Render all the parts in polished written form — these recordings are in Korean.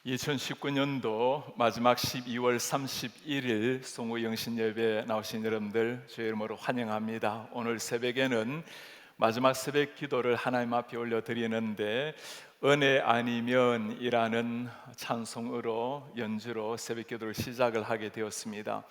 2019년도 마지막 12월 31일 송구 영신 예배에 나오신 여러분들 주의 이름으로 환영합니다. 오늘 새벽에는 마지막 새벽 기도를 하나님 앞에 올려드리는데 은혜 아니면 이라는 찬송으로 연주로 새벽 기도를 시작을 하게 되었습니다.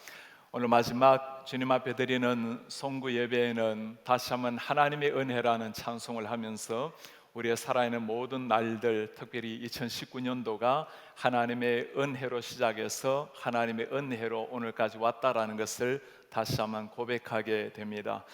오늘 마지막 주님 앞에 드리는 송구 예배에는 다시 한번 하나님의 은혜라는 찬송을 하면서 우리의 살아있는 모든 날들, 특별히 2019년도가 하나님의 은혜로 시작해서 하나님의 은혜로 오늘까지 왔다라는 것을 다시 한번 고백하게 됩니다.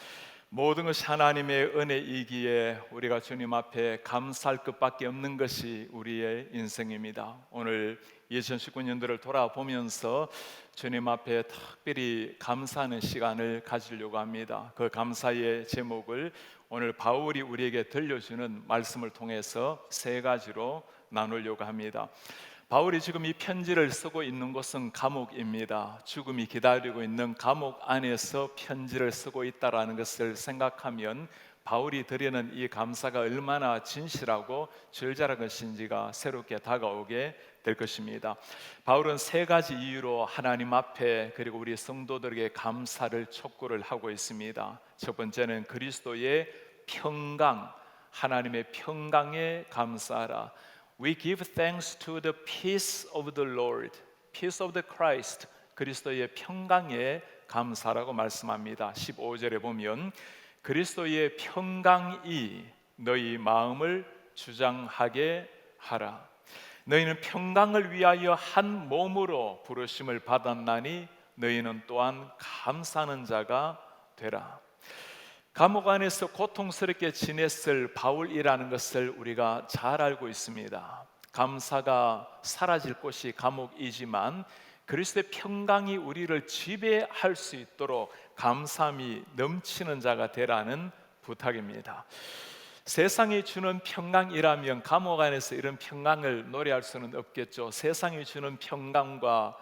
모든 것이 하나님의 은혜이기에 우리가 주님 앞에 감사할 것밖에 없는 것이 우리의 인생입니다. 오늘 2019년도를 돌아보면서 주님 앞에 특별히 감사하는 시간을 가지려고 합니다. 그 감사의 제목을 오늘 바울이 우리에게 들려주는 말씀을 통해서 세 가지로 나누려고 합니다. 바울이 지금 이 편지를 쓰고 있는 곳은 감옥입니다. 죽음이 기다리고 있는 감옥 안에서 편지를 쓰고 있다는 것을 생각하면 바울이 드리는 이 감사가 얼마나 진실하고 절절한 것인지가 새롭게 다가오게 될 것입니다. 바울은 세 가지 이유로 하나님 앞에 그리고 우리 성도들에게 감사를 촉구를 하고 있습니다. 첫 번째는 그리스도의 평강, 하나님의 평강에 감사하라. We give thanks to the peace of the Lord, peace of the Christ, 그리스도의 평강에 감사라고 말씀합니다. 15절에 보면 그리스도의 평강이 너희 마음을 주장하게 하라. 너희는 평강을 위하여 한 몸으로 부르심을 받았나니 너희는 또한 감사하는 자가 되라. 감옥 안에서 고통스럽게 지냈을 바울이라는 것을 우리가 잘 알고 있습니다. 감사가 사라질 곳이 감옥이지만 그리스도의 평강이 우리를 지배할 수 있도록 감사함이 넘치는 자가 되라는 부탁입니다. 세상이 주는 평강이라면 감옥 안에서 이런 평강을 노래할 수는 없겠죠. 세상이 주는 평강과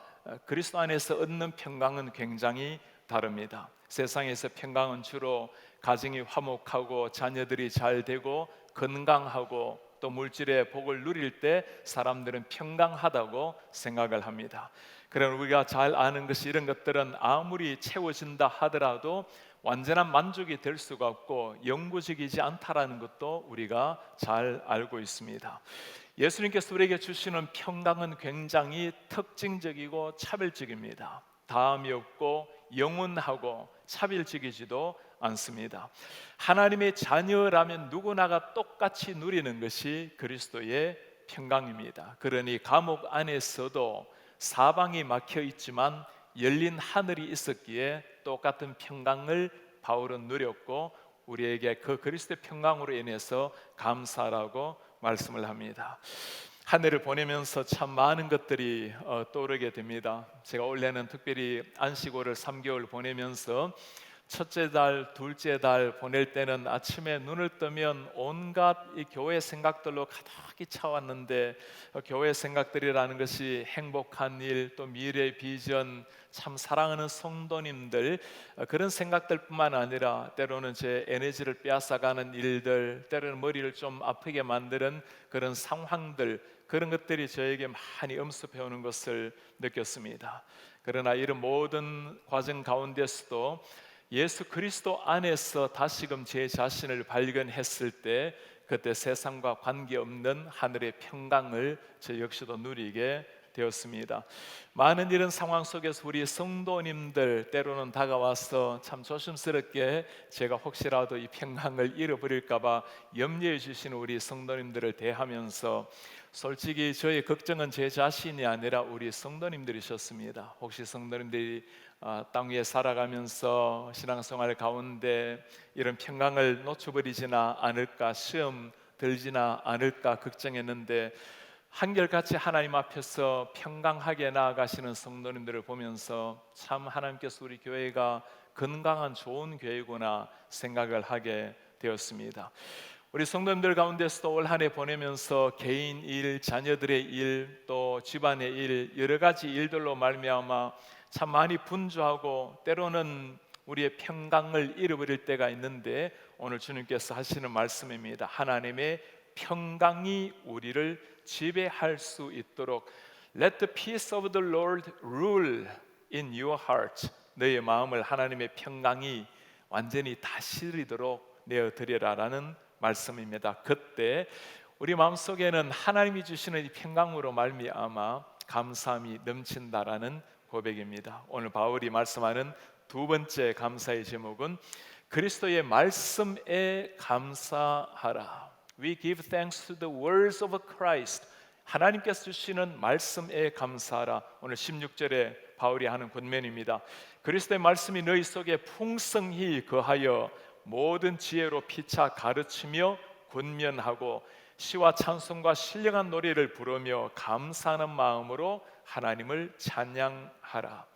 그리스도 안에서 얻는 평강은 굉장히 다릅니다. 세상에서 평강은 주로 가정이 화목하고 자녀들이 잘 되고 건강하고 또 물질의 복을 누릴 때 사람들은 평강하다고 생각을 합니다. 그러나 우리가 잘 아는 것이 이런 것들은 아무리 채워진다 하더라도 완전한 만족이 될 수가 없고 영구적이지 않다라는 것도 우리가 잘 알고 있습니다. 예수님께서 우리에게 주시는 평강은 굉장히 특징적이고 차별적입니다. 다함이 없고 영원하고 차별적이지도 않습니다. 하나님의 자녀라면 누구나가 똑같이 누리는 것이 그리스도의 평강입니다. 그러니 감옥 안에서도 사방이 막혀 있지만 열린 하늘이 있었기에 똑같은 평강을 바울은 누렸고 우리에게 그 그리스도의 평강으로 인해서 감사라고 말씀을 합니다. 한 해를 보내면서 참 많은 것들이 떠오르게 됩니다. 제가 올해는 특별히 안식월을 3개월 보내면서 첫째 달, 둘째 달 보낼 때는 아침에 눈을 뜨면 온갖 이 교회 생각들로 가득히 차왔는데 교회 생각들이라는 것이 행복한 일, 또 미래의 비전, 참 사랑하는 성도님들 그런 생각들뿐만 아니라 때로는 제 에너지를 빼앗아가는 일들, 때로는 머리를 좀 아프게 만드는 그런 상황들 그런 것들이 저에게 많이 엄습해오는 것을 느꼈습니다. 그러나 이런 모든 과정 가운데서도 예수 그리스도 안에서 다시금 제 자신을 발견했을 때 그때 세상과 관계없는 하늘의 평강을 저 역시도 누리게 되었습니다. 많은 이런 상황 속에서 우리 성도님들 때로는 다가와서 참 조심스럽게 제가 혹시라도 이 평강을 잃어버릴까 봐 염려해 주시는 우리 성도님들을 대하면서 솔직히 저의 걱정은 제 자신이 아니라 우리 성도님들이셨습니다. 혹시 성도님들이 땅 위에 살아가면서 신앙생활 가운데 이런 평강을 놓쳐버리지나 않을까, 시험 들지나 않을까 걱정했는데 한결같이 하나님 앞에서 평강하게 나아가시는 성도님들을 보면서 참 하나님께서 우리 교회가 건강한 좋은 교회구나 생각을 하게 되었습니다. 우리 성도님들 가운데서도 올 한 해 보내면서 개인 일, 자녀들의 일, 또 집안의 일, 여러 가지 일들로 말미암아 참 많이 분주하고 때로는 우리의 평강을 잃어버릴 때가 있는데 오늘 주님께서 하시는 말씀입니다. 하나님의 평강이 우리를 지배할 수 있도록 Let the peace of the Lord rule in your heart. 너의 마음을 하나님의 평강이 완전히 다스리도록 내어드리라라는 말씀입니다. 그때 우리 마음속에는 하나님이 주시는 이 평강으로 말미암아 감사함이 넘친다라는 고백입니다. 오늘 바울이 말씀하는 두 번째 감사의 제목은 그리스도의 말씀에 감사하라. We give thanks to the words of Christ. 하나님께서 주시는 말씀에 감사하라. 오늘 16절에 바울이 하는 권면입니다. 그리스도의 말씀이 너희 속에 풍성히 거하여 모든 지혜로 피차 가르치며 권면하고 시와 찬송과 신령한 노래를 부르며 감사하는 마음으로 하나님을 찬양하라.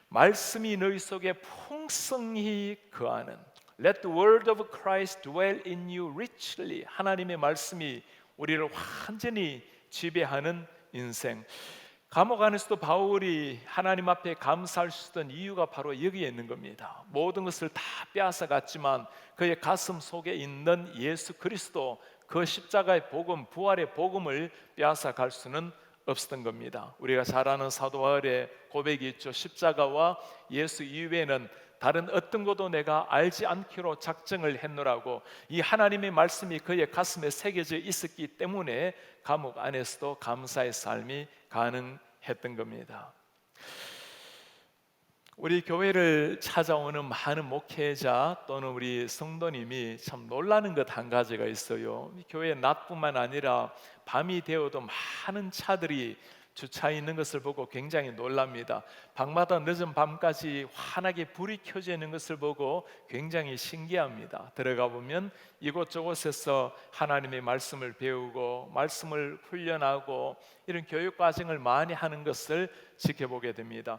말씀이 너희 속에 풍성히 거하는 Let the word of Christ dwell in you richly. 하나님의 말씀이 우리를 완전히 지배하는 인생. 감옥 안에서도 바울이 하나님 앞에 감사할 수 있던 이유가 바로 여기에 있는 겁니다. 모든 것을 다 빼앗아 갔지만 그의 가슴 속에 있는 예수 그리스도, 그 십자가의 복음, 부활의 복음을 빼앗아 갈 수는 없었던 겁니다. 우리가 잘 아는 사도 바울의 고백이 있죠. 십자가와 예수 이외에는 다른 어떤 것도 내가 알지 않기로 작정을 했노라고. 이 하나님의 말씀이 그의 가슴에 새겨져 있었기 때문에 감옥 안에서도 감사의 삶이 가능했던 겁니다. 우리 교회를 찾아오는 많은 목회자 또는 우리 성도님이 참 놀라는 것 한 가지가 있어요. 교회 낮뿐만 아니라 밤이 되어도 많은 차들이 주차해 있는 것을 보고 굉장히 놀랍니다. 방마다 늦은 밤까지 환하게 불이 켜져 있는 것을 보고 굉장히 신기합니다. 들어가 보면 이곳저곳에서 하나님의 말씀을 배우고 말씀을 훈련하고 이런 교육 과정을 많이 하는 것을 지켜보게 됩니다.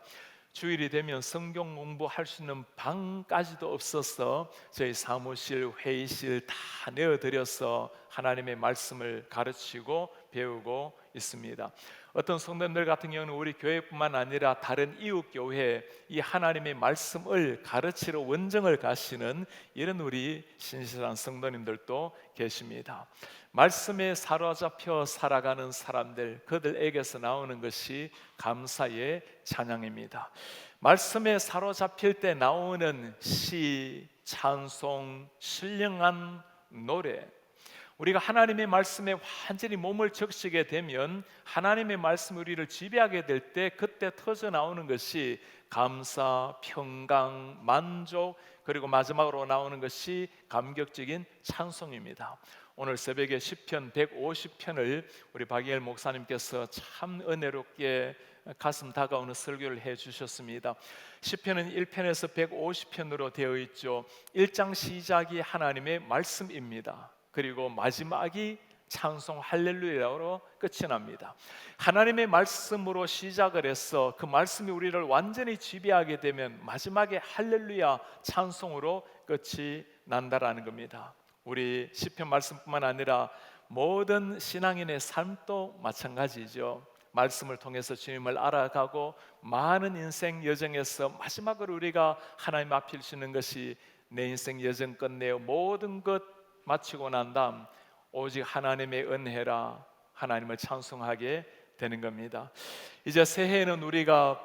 주일이 되면 성경 공부할 수 있는 방까지도 없어서 저희 사무실, 회의실 다 내어드려서 하나님의 말씀을 가르치고 배우고 있습니다. 어떤 성도님들 같은 경우는 우리 교회뿐만 아니라 다른 이웃 교회에 이 하나님의 말씀을 가르치러 원정을 가시는 이런 우리 신실한 성도님들도 계십니다. 말씀에 사로잡혀 살아가는 사람들, 그들에게서 나오는 것이 감사의 찬양입니다. 말씀에 사로잡힐 때 나오는 시, 찬송, 신령한 노래, 우리가 하나님의 말씀에 완전히 몸을 적시게 되면 하나님의 말씀 우리를 지배하게 될 때 그때 터져 나오는 것이 감사, 평강, 만족, 그리고 마지막으로 나오는 것이 감격적인 찬송입니다. 오늘 새벽에 시편 150편을 우리 박예일 목사님께서 참 은혜롭게 가슴 다가오는 설교를 해주셨습니다. 시편은 1편에서 150편으로 되어 있죠. 1장 시작이 하나님의 말씀입니다. 그리고 마지막이 찬송 할렐루야로 끝이 납니다. 하나님의 말씀으로 시작을 해서 그 말씀이 우리를 완전히 지배하게 되면 마지막에 할렐루야 찬송으로 끝이 난다라는 겁니다. 우리 시편 말씀뿐만 아니라 모든 신앙인의 삶도 마찬가지죠. 말씀을 통해서 주님을 알아가고 많은 인생 여정에서 마지막으로 우리가 하나님 앞에 서는 것이 내 인생 여정 끝내어 모든 것 마치고 난 다음 오직 하나님의 은혜라 하나님을 찬송하게 되는 겁니다. 이제 새해에는 우리가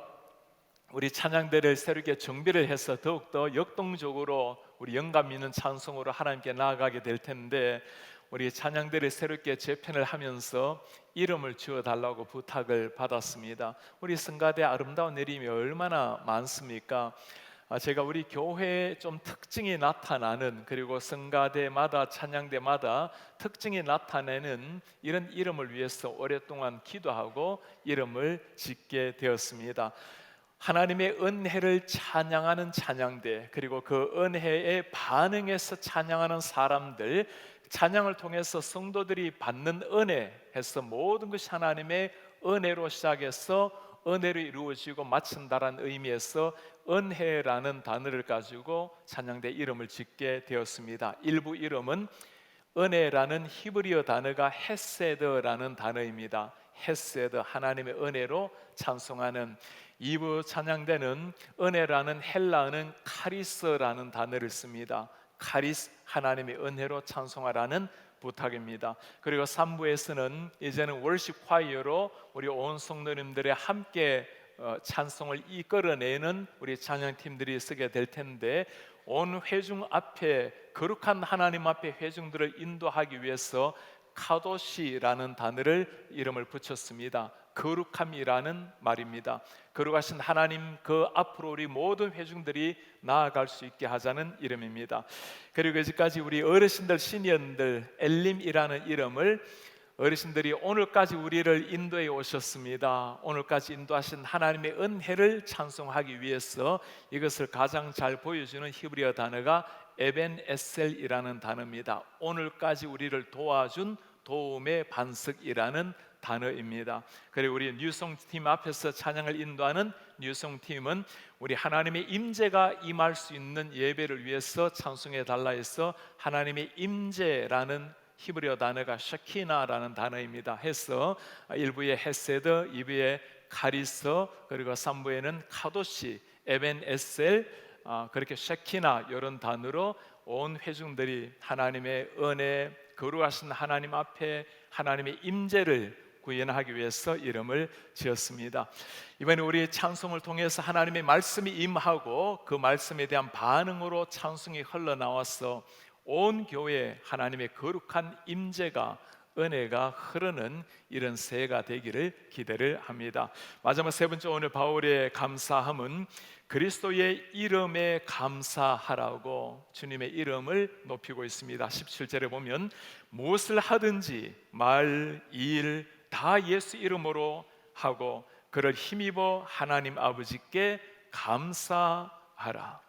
우리 찬양대를 새롭게 정비를 해서 더욱더 역동적으로 우리 영감 있는 찬송으로 하나님께 나아가게 될 텐데, 우리 찬양대를 새롭게 재편을 하면서 이름을 지어달라고 부탁을 받았습니다. 우리 성가대 아름다운 내림이 얼마나 많습니까? 제가 우리 교회에 좀 특징이 나타나는, 그리고 성가대마다 찬양대마다 특징이 나타내는 이런 이름을 위해서 오랫동안 기도하고 이름을 짓게 되었습니다. 하나님의 은혜를 찬양하는 찬양대, 그리고 그 은혜에 반응해서 찬양하는 사람들, 찬양을 통해서 성도들이 받는 은혜 해서 모든 것이 하나님의 은혜로 시작해서 은혜로 이루어지고 마친다라는 의미에서 은혜라는 단어를 가지고 찬양대 이름을 짓게 되었습니다. 일부 이름은 은혜라는 히브리어 단어가 헤세드라는 단어입니다. 헤세드, 하나님의 은혜로 찬송하는. 2부 찬양대는 은혜라는 헬라어는 카리스라는 단어를 씁니다. 카리스, 하나님의 은혜로 찬송하라는 부탁입니다. 그리고 3부에서는 이제는 월십 콰이어로 우리 온 성도님들의 함께 찬송을 이끌어내는 우리 찬양팀들이 쓰게 될 텐데, 온 회중 앞에, 거룩한 하나님 앞에 회중들을 인도하기 위해서 카도시라는 단어를 이름을 붙였습니다. 거룩함이라는 말입니다. 거룩하신 하나님 그 앞으로 우리 모든 회중들이 나아갈 수 있게 하자는 이름입니다. 그리고 이제까지 우리 어르신들, 시니어들, 엘림이라는 이름을 어르신들이 오늘까지 우리를 인도해 오셨습니다. 오늘까지 인도하신 하나님의 은혜를 찬송하기 위해서 이것을 가장 잘 보여주는 히브리어 단어가 에벤에셀이라는 단어입니다. 오늘까지 우리를 도와준 도움의 반석이라는 단어입니다. 그리고 우리 뉴송팀 앞에서 찬양을 인도하는 뉴송팀은 우리 하나님의 임재가 임할 수 있는 예배를 위해서 찬송해 달라 해서 하나님의 임재라는 히브리어 단어가 샤키나라는 단어입니다. 해서 1부에 헤세드, 2부에 카리스, 그리고 3부에는 카도시, 에벤에셀, 그렇게 샤키나 이런 단어로 온 회중들이 하나님의 은혜, 거룩하신 하나님 앞에 하나님의 임재를 구현하기 위해서 이름을 지었습니다. 이번에 우리 찬송을 통해서 하나님의 말씀이 임하고 그 말씀에 대한 반응으로 찬송이 흘러나와서 온 교회에 하나님의 거룩한 임재가, 은혜가 흐르는 이런 새해가 되기를 기대를 합니다. 마지막 세 번째, 오늘 바울의 감사함은 그리스도의 이름에 감사하라고 주님의 이름을 높이고 있습니다. 17절에 보면 무엇을 하든지 말, 일 다 예수 이름으로 하고 그를 힘입어 하나님 아버지께 감사하라.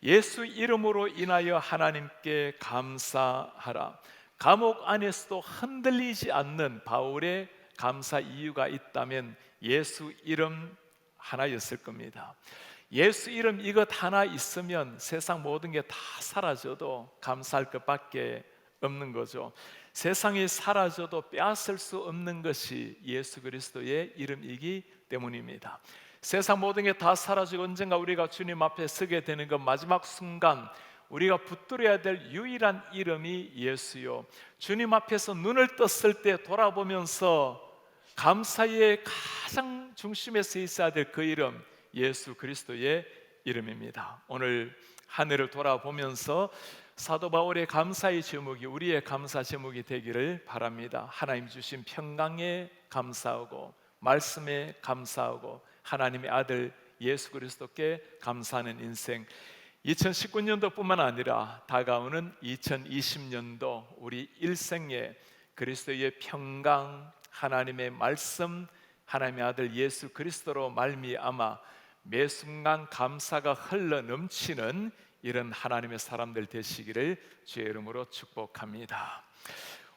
예수 이름으로 인하여 하나님께 감사하라. 감옥 안에서도 흔들리지 않는 바울의 감사 이유가 있다면 예수 이름 하나였을 겁니다. 예수 이름 이것 하나 있으면 세상 모든 게 다 사라져도 감사할 것밖에 없는 거죠. 세상이 사라져도 빼앗을 수 없는 것이 예수 그리스도의 이름이기 때문입니다. 세상 모든 게 다 사라지고 언젠가 우리가 주님 앞에 서게 되는 그 마지막 순간, 우리가 붙들어야 될 유일한 이름이 예수요. 주님 앞에서 눈을 떴을 때 돌아보면서 감사의 가장 중심에 서 있어야 될 그 이름, 예수 그리스도의 이름입니다. 오늘 한 해를 돌아보면서 사도 바울의 감사의 제목이 우리의 감사 제목이 되기를 바랍니다. 하나님 주신 평강에 감사하고 말씀에 감사하고 하나님의 아들 예수 그리스도께 감사하는 인생, 2019년도뿐만 아니라 다가오는 2020년도 우리 일생에 그리스도의 평강, 하나님의 말씀, 하나님의 아들 예수 그리스도로 말미암아 매 순간 감사가 흘러 넘치는 이런 하나님의 사람들 되시기를 주의 이름으로 축복합니다.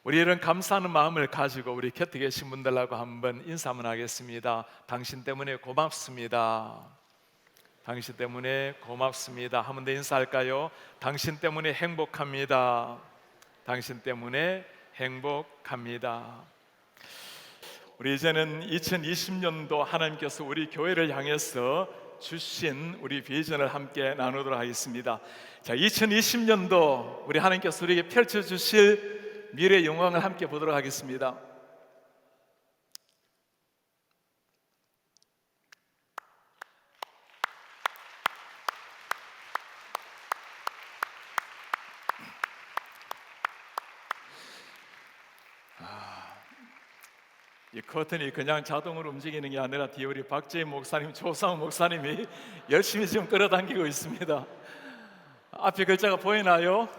우리 이런 감사하는 마음을 가지고 우리 곁에 계신 분들하고 한번 인사 한번 하겠습니다. 당신 때문에 고맙습니다. 당신 때문에 고맙습니다. 한 번 더 인사할까요? 당신 때문에 행복합니다. 당신 때문에 행복합니다. 우리 이제는 2020년도 하나님께서 우리 교회를 향해서 주신 우리 비전을 함께 나누도록 하겠습니다. 자, 2020년도 우리 하나님께서 우리에게 펼쳐주실 미래의 영광을 함께 보도록 하겠습니다. 이 커튼이 그냥 자동으로 움직이는 게 아니라 뒤에 우리 박재희 목사님, 조상우 목사님이 열심히 지금 끌어당기고 있습니다. 앞에 글자가 보이나요?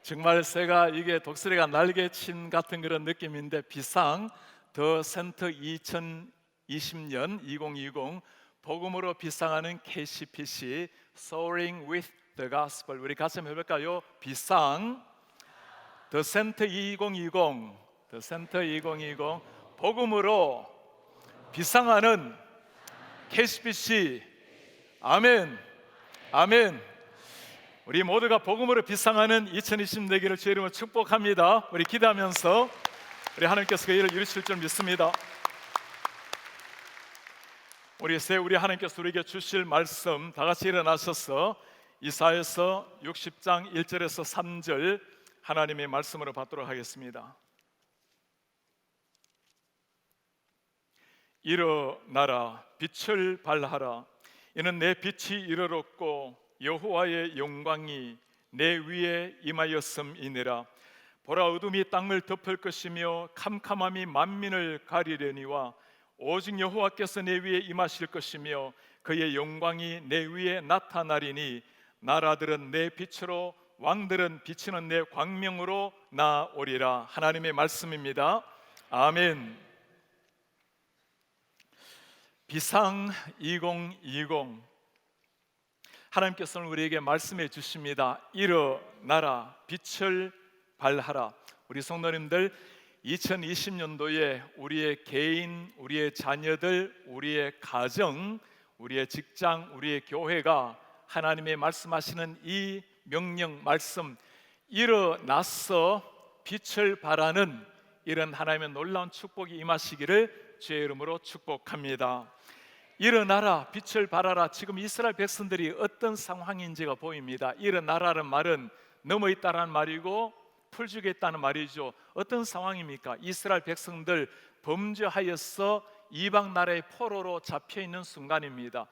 정말 새가 이게 독수리가 날개친 같은 그런 느낌인데, 비상 더 센터 2020년 2020 복음으로 비상하는 KCPC Soaring with the Gospel. 우리 같이 한번 해볼까요? 비상 더 센터 2020 더 센터 2020 복음으로 비상하는 KCPC. 아멘, 아멘. 우리 모두가 복음으로 비상하는 2020 되기를 주의 이름으로 축복합니다. 우리 기도하면서 우리 하나님께서 그 일을 이루실 줄 믿습니다. 우리 하나님께서 우리에게 주실 말씀 다 같이 일어나셔서 이사야서 60장 1절에서 3절 하나님의 말씀으로 받도록 하겠습니다. 일어나라, 빛을 발하라. 이는 내 빛이 이르렀고 여호와의 영광이 내 위에 임하였음이니라. 보라, 어둠이 땅을 덮을 것이며 캄캄함이 만민을 가리려니와 오직 여호와께서 내 위에 임하실 것이며 그의 영광이 내 위에 나타나리니 나라들은 내 빛으로 왕들은 비치는 내 광명으로 나오리라. 하나님의 말씀입니다. 아멘. 비상 2020, 하나님께서는 우리에게 말씀해 주십니다. 일어나라, 빛을 발하라. 우리 성도님들, 2020년도에 우리의 개인, 우리의 자녀들, 우리의 가정, 우리의 직장, 우리의 교회가 하나님의 말씀하시는 이 명령 말씀, 일어나서 빛을 발하는 이런 하나님의 놀라운 축복이 임하시기를 주의 이름으로 축복합니다. 일어나라, 빛을 발하라. 지금 이스라엘 백성들이 어떤 상황인지가 보입니다. 일어나라는 말은 넘어 있다는 말이고 풀죽에 있다는 말이죠. 어떤 상황입니까? 이스라엘 백성들 범죄하여서 이방 나라의 포로로 잡혀 있는 순간입니다.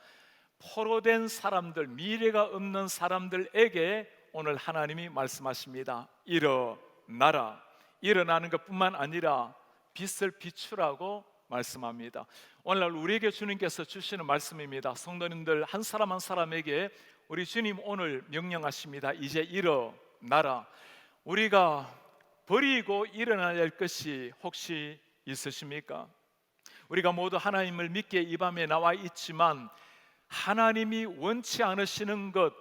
포로된 사람들, 미래가 없는 사람들에게 오늘 하나님이 말씀하십니다. 일어나라. 일어나는 것뿐만 아니라 빛을 비추라고 말씀합니다. 오늘날 우리에게 주님께서 주시는 말씀입니다. 성도님들, 한 사람 한 사람에게 우리 주님 오늘 명령하십니다. 이제 일어나라. 우리가 버리고 일어나야 할 것이 혹시 있으십니까? 우리가 모두 하나님을 믿게 이 밤에 나와 있지만 하나님이 원치 않으시는 것,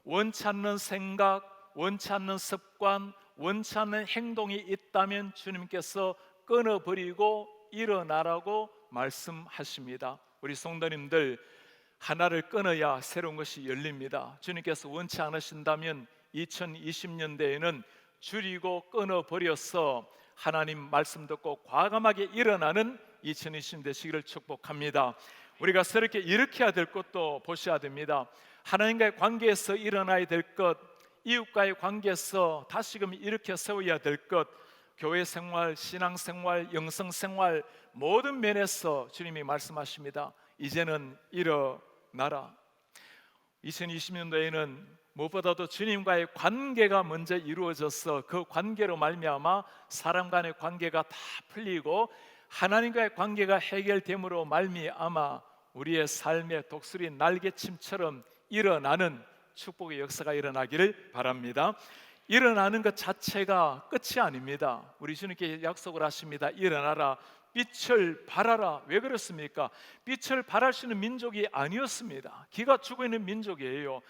원치 않는 생각, 원치 않는 습관, 원치 않는 행동이 있다면 주님께서 끊어버리고 일어나라고 말씀하십니다. 우리 성도님들, 하나를 끊어야 새로운 것이 열립니다. 주님께서 원치 않으신다면 2020년대에는 줄이고 끊어버려서 하나님 말씀 듣고 과감하게 일어나는 2020년 되시기를 축복합니다. 우리가 새롭게 일으켜야 될 것도 보셔야 됩니다. 하나님과의 관계에서 일어나야 될 것, 이웃과의 관계에서 다시금 일으켜 세워야 될 것, 교회 생활, 신앙 생활, 영성 생활 모든 면에서 주님이 말씀하십니다. 이제는 일어나라. 2020년도에는 무엇보다도 주님과의 관계가 먼저 이루어져서 그 관계로 말미암아 사람 간의 관계가 다 풀리고 하나님과의 관계가 해결됨으로 말미암아 우리의 삶의 독수리 날개침처럼 일어나는 축복의 역사가 일어나기를 바랍니다. 일어나는 것 자체가 끝이 아닙니다. 우리 주님께 약속을 하십니다. 일어나라, 빛을 발하라. 왜 그렇습니까? 빛을 발할 수 있는 민족이 아니었습니다. 기가 죽어 있는 민족이에요.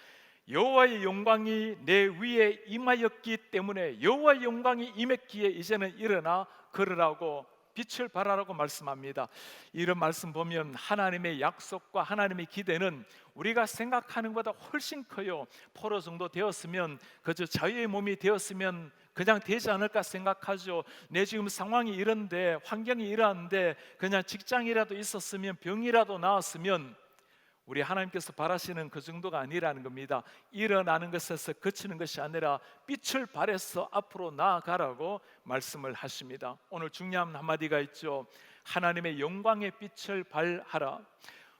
여호와의 영광이 내 위에 임하였기 때문에 여호와의 영광이 임했기에 이제는 일어나 걸으라고, 빛을 발하라고 말씀합니다. 이런 말씀 보면 하나님의 약속과 하나님의 기대는 우리가 생각하는 것보다 훨씬 커요. 포로 정도 되었으면, 그저 자유의 몸이 되었으면 그냥 되지 않을까 생각하죠. 내 지금 상황이 이런데, 환경이 이러한데 그냥 직장이라도 있었으면, 병이라도 나았으면, 우리 하나님께서 바라시는 그 정도가 아니라는 겁니다. 일어나는 것에서 그치는 것이 아니라 빛을 발해서 앞으로 나아가라고 말씀을 하십니다. 오늘 중요한 한마디가 있죠. 하나님의 영광의 빛을 발하라.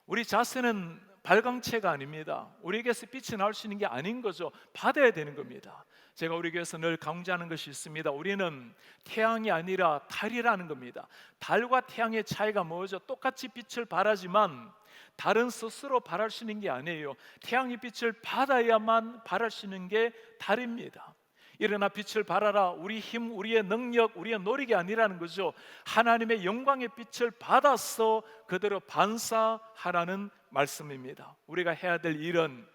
우리 자세는 발광체가 아닙니다. 우리에게서 빛이 나올 수 있는 게 아닌 거죠. 받아야 되는 겁니다. 제가 우리 교회에서 늘 강조하는 것이 있습니다. 우리는 태양이 아니라 달이라는 겁니다. 달과 태양의 차이가 뭐죠? 똑같이 빛을 발하지만 달은 스스로 발할 수 있는 게 아니에요. 태양의 빛을 받아야만 발할 수 있는 게 달입니다. 일어나 빛을 발하라. 우리 힘, 우리의 능력, 우리의 노력이 아니라는 거죠. 하나님의 영광의 빛을 받아서 그대로 반사하라는 말씀입니다. 우리가 해야 될 일은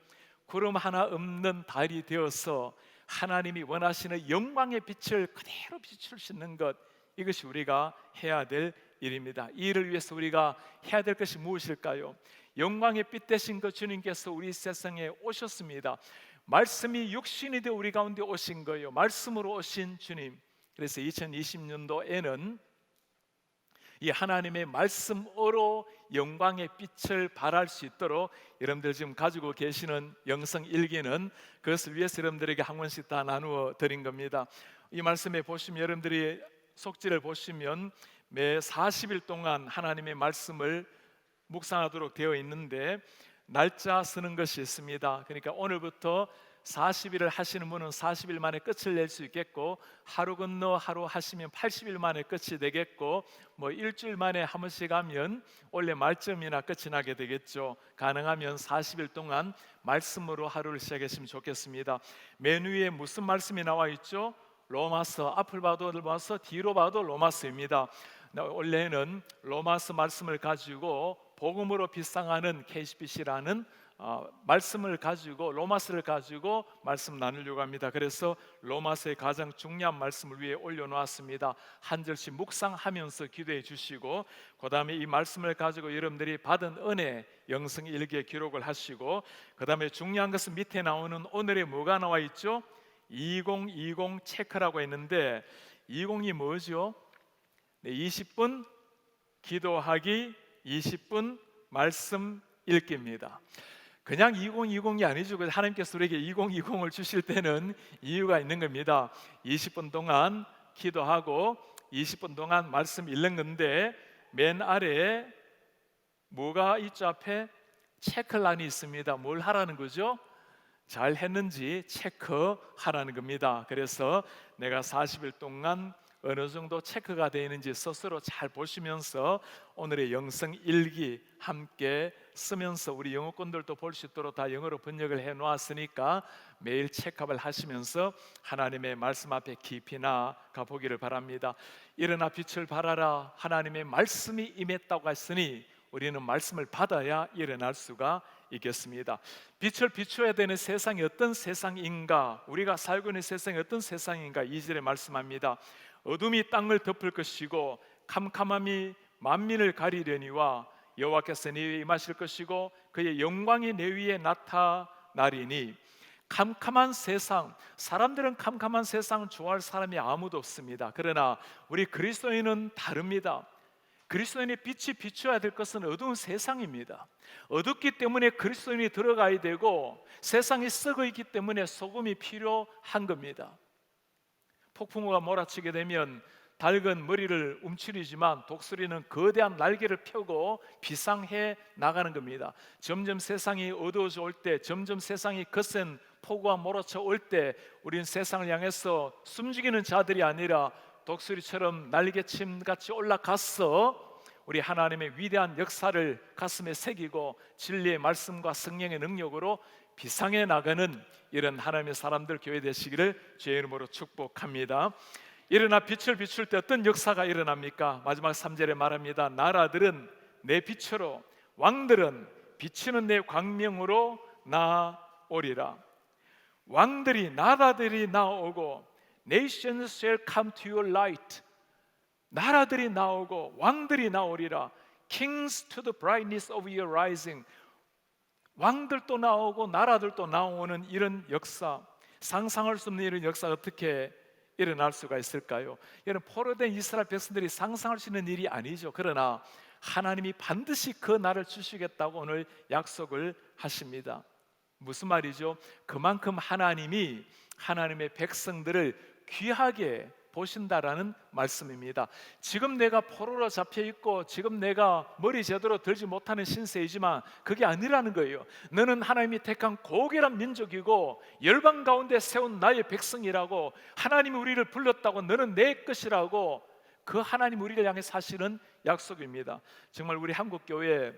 구름 하나 없는 달이 되어서 하나님이 원하시는 영광의 빛을 그대로 비출 수 있는 것, 이것이 우리가 해야 될 일입니다. 이 일을 위해서 우리가 해야 될 것이 무엇일까요? 영광의 빛 되신 그 주님께서 우리 세상에 오셨습니다. 말씀이 육신이 되어 우리 가운데 오신 거예요. 말씀으로 오신 주님. 그래서 2020년도에는 이 하나님의 말씀으로 영광의 빛을 발할 수 있도록 여러분들 지금 가지고 계시는 영성 일기는 그것을 위해서 여러분들에게 한 권씩 다 나누어 드린 겁니다. 이 말씀에 보시면 여러분들이 속지를 보시면 매 40일 동안 하나님의 말씀을 묵상하도록 되어 있는데 날짜 쓰는 것이 있습니다. 그러니까 오늘부터 40일을 하시는 분은 40일 만에 끝을 낼 수 있겠고, 하루 건너 하루 하시면 80일 만에 끝이 되겠고, 뭐 일주일 만에 한 번씩 하면 원래 말점이나 끝이 나게 되겠죠. 가능하면 40일 동안 말씀으로 하루를 시작했으면 좋겠습니다. 맨 위에 무슨 말씀이 나와 있죠? 로마서. 앞을 봐도 로마서, 뒤로 봐도 로마서입니다. 원래는 로마서 말씀을 가지고 복음으로 비상하는 KCBC라는 말씀을 가지고, 로마서를 가지고 말씀 나누려고 합니다. 그래서 로마서의 가장 중요한 말씀을 위에 올려놓았습니다. 한 절씩 묵상하면서 기도해 주시고, 그 다음에 이 말씀을 가지고 여러분들이 받은 은혜 영성 일기에 기록을 하시고, 그 다음에 중요한 것은 밑에 나오는 오늘의 뭐가 나와 있죠? 2020 체크라고 했는데 20이 뭐죠? 20분 기도하기, 20분 말씀 읽기입니다. 그냥 2020이 아니죠. 하나님께서 우리에게 2020을 주실 때는 이유가 있는 겁니다. 20분 동안 기도하고 20분 동안 말씀 읽는 건데, 맨 아래에 뭐가 있죠? 앞에 체크란이 있습니다. 뭘 하라는 거죠? 잘 했는지 체크하라는 겁니다. 그래서 내가 40일 동안 어느 정도 체크가 되어 있는지 스스로 잘 보시면서 오늘의 영성 일기 함께 쓰면서, 우리 영어권들도 볼 수 있도록 다 영어로 번역을 해 놓았으니까 매일 체크업을 하시면서 하나님의 말씀 앞에 깊이 나가 보기를 바랍니다. 일어나 빛을 발하라. 하나님의 말씀이 임했다고 했으니 우리는 말씀을 받아야 일어날 수가 있겠습니다. 빛을 비춰야 되는 세상이 어떤 세상인가, 우리가 살고 있는 세상이 어떤 세상인가 2절에 말씀합니다. 어둠이 땅을 덮을 것이고 캄캄함이 만민을 가리려니와 여호와께서 네 위에 임하실 것이고 그의 영광이 내 위에 나타나리니. 캄캄한 세상, 사람들은 캄캄한 세상을 좋아할 사람이 아무도 없습니다. 그러나 우리 그리스도인은 다릅니다. 그리스도인의 빛이 비춰야 될 것은 어두운 세상입니다. 어둡기 때문에 그리스도인이 들어가야 되고, 세상이 썩어 있기 때문에 소금이 필요한 겁니다. 폭풍우가 몰아치게 되면 닭은 머리를 움츠리지만 독수리는 거대한 날개를 펴고 비상해 나가는 겁니다. 점점 세상이 어두워져 올 때, 점점 세상이 거센 폭우가 몰아쳐 올 때, 우리는 세상을 향해서 숨죽이는 자들이 아니라 독수리처럼 날개침같이 올라가서 우리 하나님의 위대한 역사를 가슴에 새기고 진리의 말씀과 성령의 능력으로 비상해 나가는 이런 하나님의 사람들 교회 되시기를 주의 이름으로 축복합니다. 일어나 빛을 비출 때 어떤 역사가 일어납니까? 마지막 3절에 말합니다. 나라들은 내 빛으로, 왕들은 비치는 내 광명으로 나오리라. 왕들이, 나라들이 나오고, Nations shall come to your light. 나라들이 나오고 왕들이 나오리라. Kings to the brightness of your rising. 왕들도 나오고 나라들도 나오는 이런 역사, 상상할 수 없는 이런 역사가 어떻게 일어날 수가 있을까요? 여러분, 포로된 이스라엘 백성들이 상상할 수 있는 일이 아니죠. 그러나 하나님이 반드시 그 날을 주시겠다고 오늘 약속을 하십니다. 무슨 말이죠? 그만큼 하나님이 하나님의 백성들을 귀하게 보신다라는 말씀입니다. 지금 내가 포로로 잡혀 있고 지금 내가 머리 제대로 들지 못하는 신세이지만 그게 아니라는 거예요. 너는 하나님이 택한 고귀한 민족이고 열방 가운데 세운 나의 백성이라고, 하나님이 우리를 불렀다고 너는 내 것이라고, 그 하나님 우리를 향해 사실은 약속입니다. 정말 우리 한국교회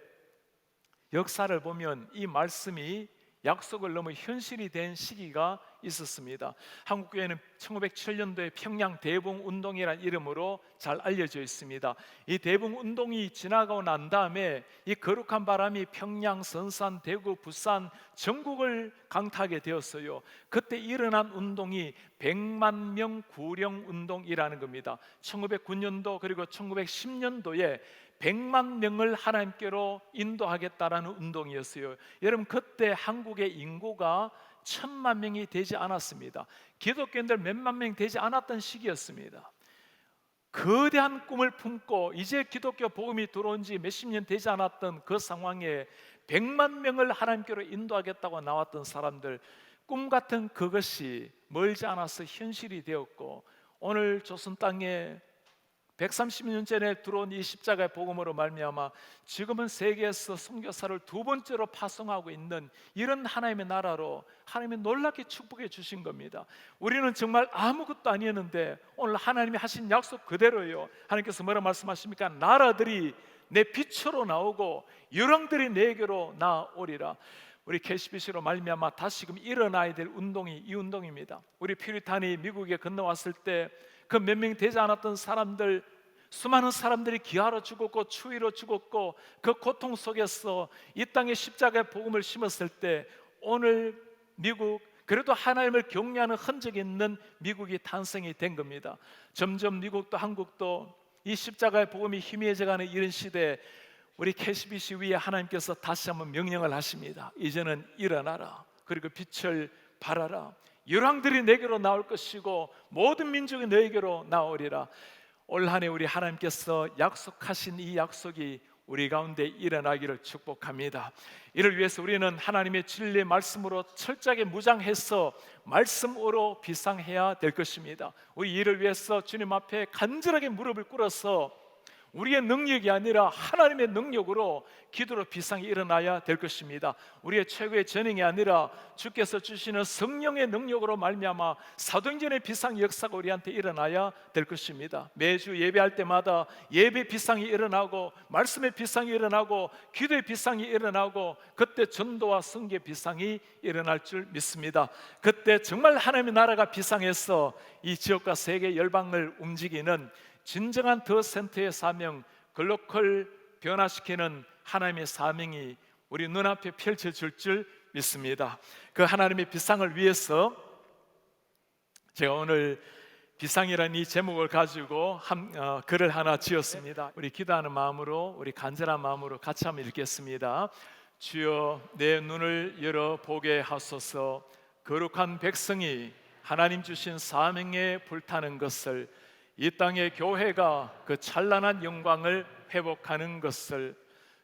역사를 보면 이 말씀이 약속을 넘어 현실이 된 시기가 있었습니다. 한국교회는 1907년도에 평양 대붕운동이라는 이름으로 잘 알려져 있습니다. 이 대붕운동이 지나가고 난 다음에 이 거룩한 바람이 평양, 선산, 대구, 부산 전국을 강타하게 되었어요. 그때 일어난 운동이 100만 명 구령 운동이라는 겁니다. 1909년도 그리고 1910년도에 100만 명을 하나님께로 인도하겠다라는 운동이었어요. 여러분, 그때 한국의 인구가 1000만 명이 되지 않았습니다. 기독교인들 몇만 명 되지 않았던 시기였습니다. 거대한 꿈을 품고 이제 기독교 복음이 들어온 지 몇십 년 되지 않았던 그 상황에 100만 명을 하나님께로 인도하겠다고 나왔던 사람들, 꿈 같은 그것이 멀지 않아서 현실이 되었고, 오늘 조선 땅에 130년 전에 들어온 이 십자가의 복음으로 말미암아 지금은 세계에서 선교사를 두 번째로 파송하고 있는 이런 하나님의 나라로 하나님이 놀랍게 축복해 주신 겁니다. 우리는 정말 아무것도 아니었는데 오늘 하나님이 하신 약속 그대로예요. 하나님께서 뭐라 말씀하십니까? 나라들이 내 빛으로 나오고 열왕들이 내게로 나오리라. 우리 KCBC로 말미암아 다시금 일어나야 될 운동이 이 운동입니다. 우리 퓨리탄이 미국에 건너왔을 때 그 몇 명 되지 않았던 사람들, 수많은 사람들이 기아로 죽었고 추위로 죽었고 그 고통 속에서 이 땅에 십자가의 복음을 심었을 때 오늘 미국, 그래도 하나님을 경외하는 흔적이 있는 미국이 탄생이 된 겁니다. 점점 미국도 한국도 이 십자가의 복음이 희미해져가는 이런 시대에 우리 KCBC 위에 하나님께서 다시 한번 명령을 하십니다. 이제는 일어나라, 그리고 빛을 발하라. 열왕들이 내게로 나올 것이고 모든 민족이 너에게로 나오리라. 올 한 해 우리 하나님께서 약속하신 이 약속이 우리 가운데 일어나기를 축복합니다. 이를 위해서 우리는 하나님의 진리의 말씀으로 철저하게 무장해서 말씀으로 비상해야 될 것입니다. 우리 이를 위해서 주님 앞에 간절하게 무릎을 꿇어서 우리의 능력이 아니라 하나님의 능력으로 기도로 비상이 일어나야 될 것입니다. 우리의 최고의 전능이 아니라 주께서 주시는 성령의 능력으로 말미암아 사도행전의 비상 역사가 우리한테 일어나야 될 것입니다. 매주 예배할 때마다 예배 비상이 일어나고 말씀의 비상이 일어나고 기도의 비상이 일어나고 그때 전도와 선교 비상이 일어날 줄 믿습니다. 그때 정말 하나님의 나라가 비상해서 이 지역과 세계 열방을 움직이는 진정한 더 센터의 사명, 글로컬 변화시키는 하나님의 사명이 우리 눈앞에 펼쳐질 줄 믿습니다. 그 하나님의 비상을 위해서 제가 오늘 비상이라는 이 제목을 가지고 글을 하나 지었습니다. 우리 기도하는 마음으로, 우리 간절한 마음으로 같이 한번 읽겠습니다. 주여 내 눈을 열어 보게 하소서. 거룩한 백성이 하나님 주신 사명에 불타는 것을, 이 땅의 교회가 그 찬란한 영광을 회복하는 것을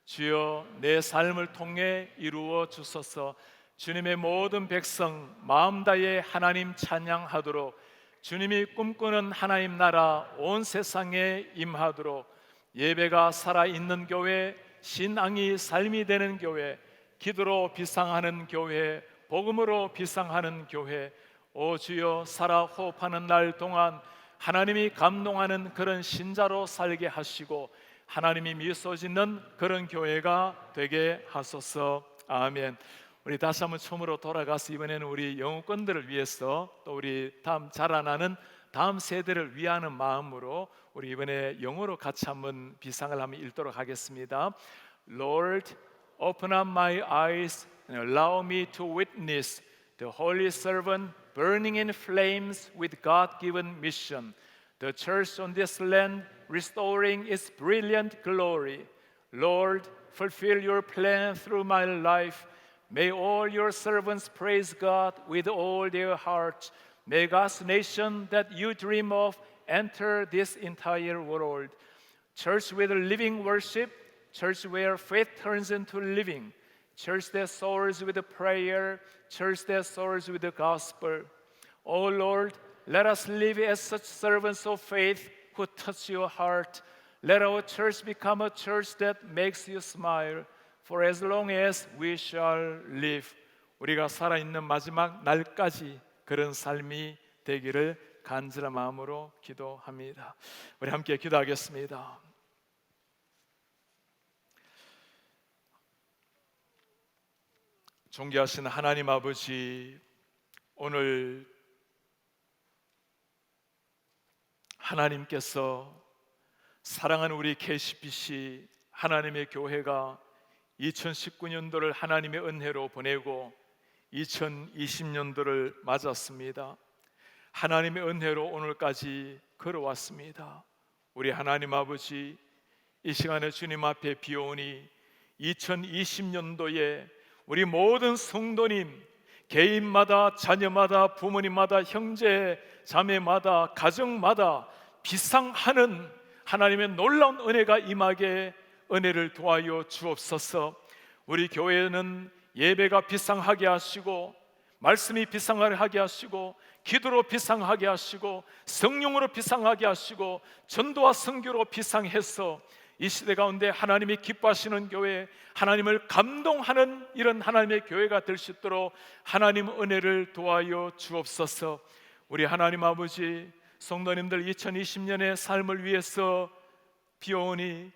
주여 내 삶을 통해 이루어 주소서. 주님의 모든 백성 마음 다해 하나님 찬양하도록, 주님이 꿈꾸는 하나님 나라 온 세상에 임하도록, 예배가 살아있는 교회, 신앙이 삶이 되는 교회, 기도로 비상하는 교회, 복음으로 비상하는 교회, 오 주여 살아 호흡하는 날 동안 하나님이 감동하는 그런 신자로 살게 하시고 하나님이 미소 짓는 그런 교회가 되게 하소서. 아멘. 우리 다시 한번 처음으로 돌아가서 이번에는 우리 영혼권들을 위해서 또 우리 다음 자라나는 다음 세대를 위하는 마음으로 우리 이번에 영어로 같이 한번 비상을 한번 읽도록 하겠습니다. Lord, open up my eyes and allow me to witness the holy servant burning in flames with God-given mission, the church on this land restoring its brilliant glory. Lord, fulfill your plan through my life. May all your servants praise God with all their hearts. May God's nation that you dream of enter this entire world. Church with living worship, church where faith turns into living, church that soars with prayer, church that soars with the gospel. Oh Lord, let us live as such servants of faith who touch your heart. Let our church become a church that makes you smile for as long as we shall live. 우리가 살아있는 마지막 날까지 그런 삶이 되기를 간절한 마음으로 기도합니다. 우리 함께 기도하겠습니다. 존귀하신 하나님 아버지, 오늘 하나님께서 사랑하는 우리 KCBC 하나님의 교회가 2019년도를 하나님의 은혜로 보내고 2020년도를 맞았습니다. 하나님의 은혜로 오늘까지 걸어왔습니다. 우리 하나님 아버지, 이 시간에 주님 앞에 비오니 2020년도에 우리 모든 성도님, 개인마다, 자녀마다, 부모님마다, 형제, 자매마다, 가정마다 비상하는 하나님의 놀라운 은혜가 임하게 은혜를 도와여 주옵소서. 우리 교회는 예배가 비상하게 하시고, 말씀이 비상하게 하시고, 기도로 비상하게 하시고, 성령으로 비상하게 하시고, 전도와 선교로 비상해서 이 시대 가운데 하나님이 기뻐하시는 교회, 하나님을 감동하는 이런 하나님의 교회가 될 수 있도록 하나님 은혜를 도와여 주옵소서. 우리 하나님 아버지, 성도님들 2020년의 삶을 위해서 비오니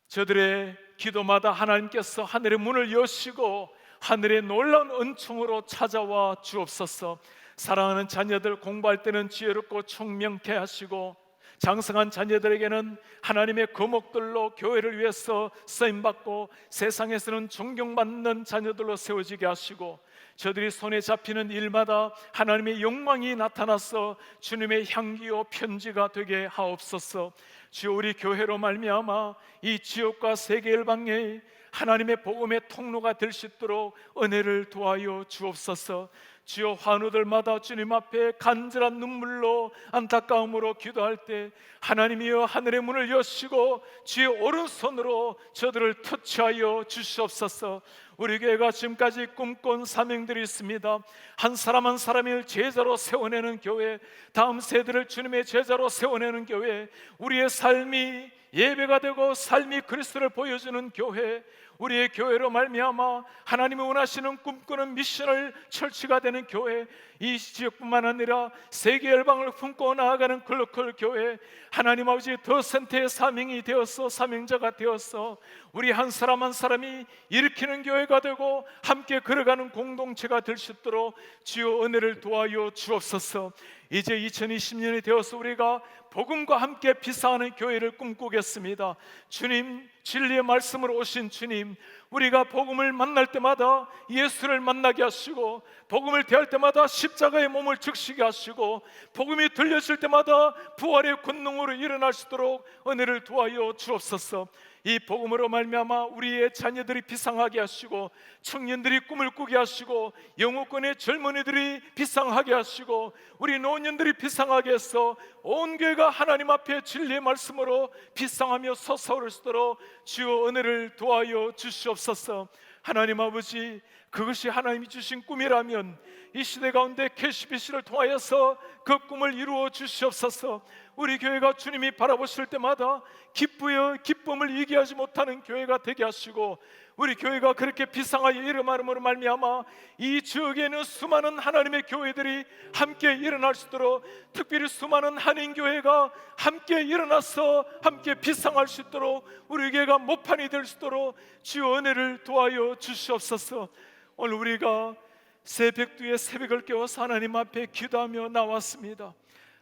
저들의 기도마다 하나님께서 하늘의 문을 여시고 하늘의 놀라운 은총으로 찾아와 주옵소서. 사랑하는 자녀들 공부할 때는 지혜롭고 총명케 하시고, 장성한 자녀들에게는 하나님의 거목들로 교회를 위해서 쓰임받고 세상에서는 존경받는 자녀들로 세워지게 하시고, 저들이 손에 잡히는 일마다 하나님의 영광이 나타나서 주님의 향기요 편지가 되게 하옵소서. 주여, 우리 교회로 말미암아 이 지역과 세계 열방에 하나님의 복음의 통로가 될 수 있도록 은혜를 도와여 주옵소서. 주여, 환우들마다 주님 앞에 간절한 눈물로 안타까움으로 기도할 때 하나님이여 하늘의 문을 여시고 주의 오른손으로 저들을 터치하여 주시옵소서. 우리 교회가 지금까지 꿈꾼 사명들이 있습니다. 한 사람 한 사람을 제자로 세워내는 교회, 다음 세대를 주님의 제자로 세워내는 교회, 우리의 삶이 예배가 되고 삶이 그리스도를 보여주는 교회, 우리의 교회로 말미암아 하나님이 원하시는 꿈꾸는 미션을 철치가 되는 교회, 이 지역뿐만 아니라 세계 열방을 품고 나아가는 글로컬 교회, 하나님 아버지 더 센터의 사명이 되어서 사명자가 되어서 우리 한 사람 한 사람이 일으키는 교회가 되고 함께 걸어가는 공동체가 될 수 있도록 주여 은혜를 도와여 주옵소서. 이제 2020년이 되어서 우리가 복음과 함께 비상하는 교회를 꿈꾸겠습니다. 주님, 진리의 말씀으로 오신 주님, 우리가 복음을 만날 때마다 예수를 만나게 하시고, 복음을 대할 때마다 십자가의 몸을 적시게 하시고, 복음이 들려질 때마다 부활의 권능으로 일어날 수 있도록 은혜를 도와여 주옵소서. 이 복음으로 말미암아 우리의 자녀들이 비상하게 하시고, 청년들이 꿈을 꾸게 하시고, 영어권의 젊은이들이 비상하게 하시고, 우리 노년들이 비상하게 해서 온 교회가 하나님 앞에 진리의 말씀으로 비상하며 솟아오를 수 있도록 주여 은혜를 도와여 주시옵소서. 하나님 아버지, 그것이 하나님이 주신 꿈이라면 이 시대 가운데 KCBC를 통하여서 그 꿈을 이루어 주시옵소서. 우리 교회가 주님이 바라보실 때마다 기쁨을 이기하지 못하는 교회가 되게 하시고, 우리 교회가 그렇게 비상하여 일어남으로 말미암아 이 지역에는 수많은 하나님의 교회들이 함께 일어날 수 있도록, 특별히 수많은 한인교회가 함께 일어나서 함께 비상할 수 있도록, 우리 교회가 모판이 될 수 있도록 주여 은혜를 도와여 주시옵소서. 오늘 우리가 새벽두에 새벽을 깨워서 하나님 앞에 기도하며 나왔습니다.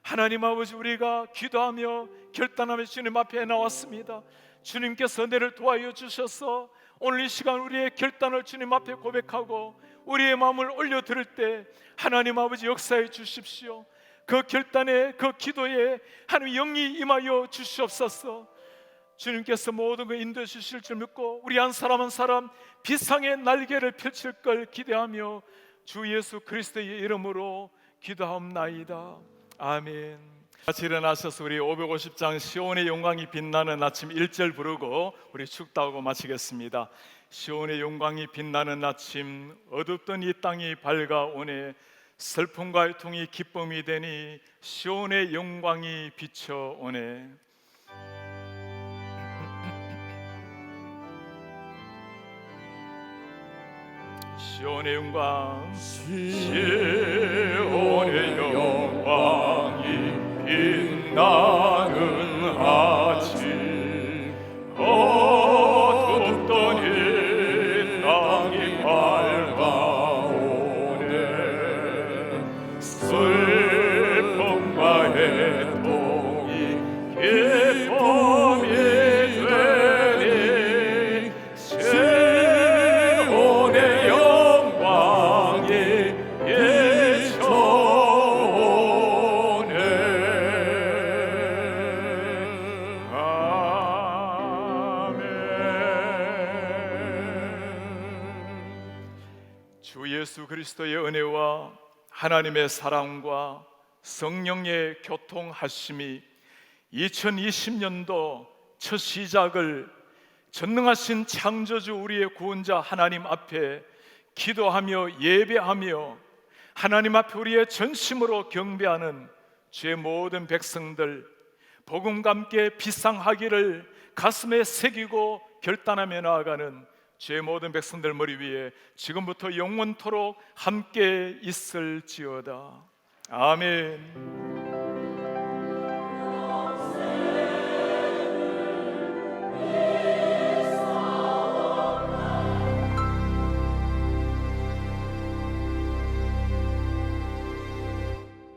하나님 아버지, 우리가 기도하며 결단하며 주님 앞에 나왔습니다. 주님께서 은혜를 도와여 주셔서 오늘 이 시간 우리의 결단을 주님 앞에 고백하고 우리의 마음을 올려드릴 때 하나님 아버지 역사해 주십시오. 그 결단에, 그 기도에 하나님 영이 임하여 주시옵소서. 주님께서 모든 걸 인도해 주실 줄 믿고 우리 한 사람 한 사람 비상의 날개를 펼칠 걸 기대하며 주 예수 그리스도의 이름으로 기도하옵나이다. 아멘. 같이 일어나셔서 우리 550장 시온의 영광이 빛나는 아침 1절 부르고 우리 축도하고 마치겠습니다. 시온의 영광이 빛나는 아침, 어둡던 이 땅이 밝아오네. 슬픔과 고통이 기쁨이 되니 시온의 영광이 비춰오네. 시온의 영광, 시온의 영광이 빛나는 아침, 어둡던 이 땅이 밝아오네. 슬픔과 애통이 기쁨이 되니 시온의 영광이 비춰오네. 아멘. 주 예수 그리스도의 은혜와 하나님의 사랑과 성령의 교통하심이 2020년도 첫 시작을 전능하신 창조주 우리의 구원자 하나님 앞에 기도하며 예배하며 하나님 앞에 우리의 전심으로 경배하는 주의 모든 백성들, 복음과 함께 비상하기를 가슴에 새기고 결단하며 나아가는 주의 모든 백성들 머리 위에 지금부터 영원토록 함께 있을지어다. 아멘.